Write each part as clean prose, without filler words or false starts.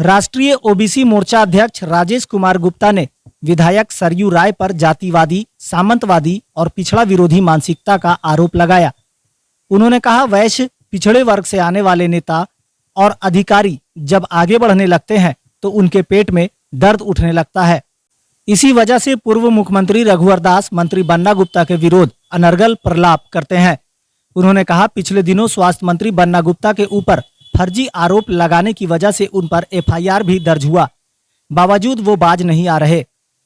राष्ट्रीय ओबीसी मोर्चा अध्यक्ष राजेश कुमार गुप्ता ने विधायक सरयू राय पर जातिवादी, सामंतवादी और पिछड़ा विरोधी मानसिकता का आरोप लगाया। उन्होंने कहा, वैश्य पिछड़े वर्ग से आने वाले नेता और अधिकारी जब आगे बढ़ने लगते हैं तो उनके पेट में दर्द उठने लगता है। इसी वजह से पूर्व मुख्यमंत्री रघुवर दास मंत्री बन्ना गुप्ता के विरोध अनर्गल प्रलाप करते हैं। उन्होंने कहा, पिछले दिनों स्वास्थ्य मंत्री बन्ना गुप्ता के ऊपर फर्जी आरोप लगाने की वजह से उन पर एफआईआर भी दर्ज हुआ, बावजूद वो बाज नहीं आ रहे।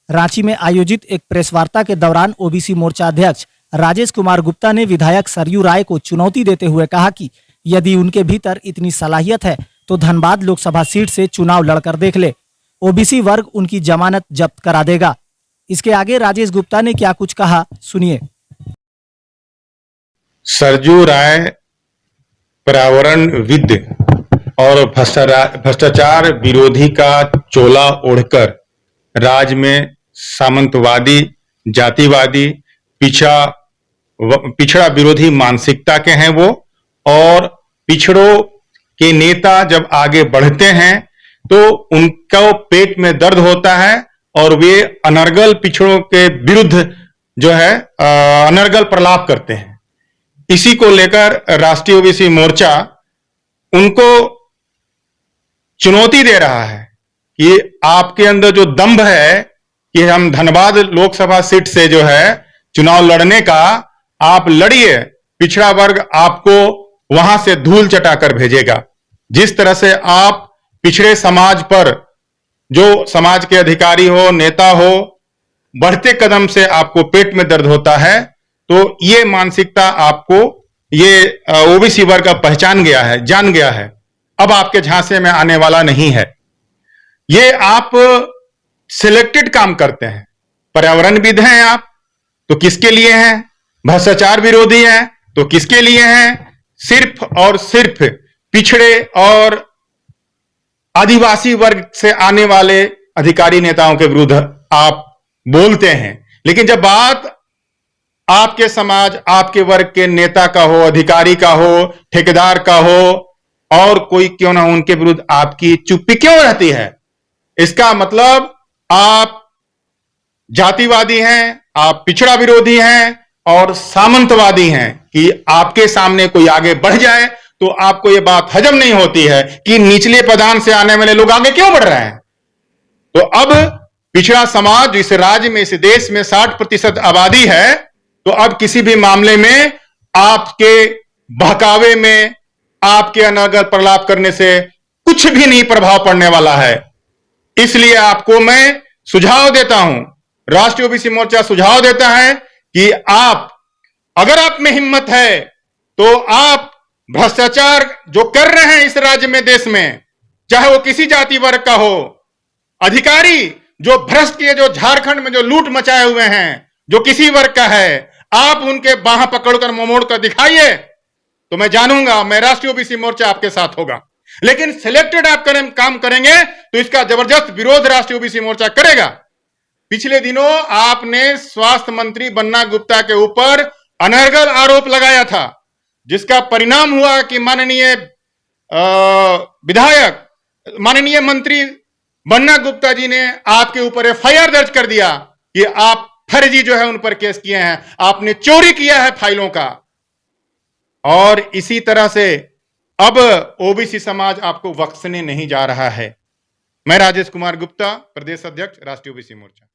रांची में आयोजित एक प्रेस वार्ता के दौरान ओबीसी मोर्चा अध्यक्ष राजेश कुमार गुप्ता ने विधायक सरयू राय को चुनौती देते हुए कहा कि यदि उनके भीतर इतनी सलाहियत है तो धनबाद लोकसभा सीट से चुनाव लड़कर देख ले, ओबीसी वर्ग उनकी जमानत जब्त करा देगा। इसके आगे राजेश गुप्ता ने क्या कुछ कहा, सुनिए। सरयू राय पर्यावरणविद और भ्रष्टाचार विरोधी का चोला ओढ़कर राज्य में सामंतवादी, जातिवादी, पिछड़ा विरोधी मानसिकता के हैं वो। और पिछड़ों के नेता जब आगे बढ़ते हैं तो उनका पेट में दर्द होता है और वे अनर्गल पिछड़ों के विरुद्ध जो है अनर्गल प्रलाप करते हैं। इसी को लेकर राष्ट्रीय ओबीसी मोर्चा उनको चुनौती दे रहा है कि आपके अंदर जो दंभ है कि हम धनबाद लोकसभा सीट से जो है चुनाव लड़ने का, आप लड़िए, पिछड़ा वर्ग आपको वहां से धूल चटाकर भेजेगा। जिस तरह से आप पिछड़े समाज पर, जो समाज के अधिकारी हो, नेता हो, बढ़ते कदम से आपको पेट में दर्द होता है, तो ये मानसिकता आपको ये ओबीसी वर्ग पहचान गया है, जान गया है, अब आपके झांसे में आने वाला नहीं है। ये आप सिलेक्टेड काम करते हैं। पर्यावरणविद हैं आप तो किसके लिए हैं? भ्रष्टाचार विरोधी हैं तो किसके लिए हैं? सिर्फ और सिर्फ पिछड़े और आदिवासी वर्ग से आने वाले अधिकारी नेताओं के विरुद्ध आप बोलते हैं। लेकिन जब बात आपके समाज, आपके वर्ग के नेता का हो, अधिकारी का हो, ठेकेदार का हो, और कोई क्यों ना, उनके विरुद्ध आपकी चुप्पी क्यों रहती है? इसका मतलब आप जातिवादी हैं, आप पिछड़ा विरोधी हैं और सामंतवादी हैं कि आपके सामने कोई आगे बढ़ जाए तो आपको यह बात हजम नहीं होती है कि निचले पदान से आने वाले लोग आगे क्यों बढ़ रहे हैं। तो अब पिछड़ा समाज इस राज्य में, इस देश में 60% आबादी है, तो अब किसी भी मामले में आपके बहकावे में, आपके अनर्गल प्रलाप करने से कुछ भी नहीं प्रभाव पड़ने वाला है। इसलिए आपको मैं सुझाव देता हूं, राष्ट्रीय ओबीसी मोर्चा सुझाव देता है कि आप, अगर आप में हिम्मत है तो आप भ्रष्टाचार जो कर रहे हैं इस राज्य में, देश में, चाहे वो किसी जाति वर्ग का हो, अधिकारी जो भ्रष्ट किए, जो झारखंड में जो लूट मचाए हुए हैं, जो किसी वर्ग का है, आप उनके बाह पकड़कर मोड़ कर दिखाइए तो मैं जानूंगा, मैं राष्ट्रीय ओबीसी मोर्चा आपके साथ होगा। लेकिन सिलेक्टेड आप काम करेंगे तो इसका जबरदस्त विरोध राष्ट्रीय ओबीसी मोर्चा करेगा। पिछले दिनों आपने स्वास्थ्य मंत्री बन्ना गुप्ता के ऊपर अनर्गल आरोप लगाया था, जिसका परिणाम हुआ कि माननीय विधायक, माननीय मंत्री बन्ना गुप्ता जी ने आपके ऊपर एफआईआर दर्ज कर दिया कि आप फर्जी जो है उन पर केस किए हैं, आपने चोरी किया है फाइलों का। और इसी तरह से अब ओबीसी समाज आपको बख्शने नहीं जा रहा है। मैं राजेश कुमार गुप्ता, प्रदेश अध्यक्ष, राष्ट्रीय ओबीसी मोर्चा।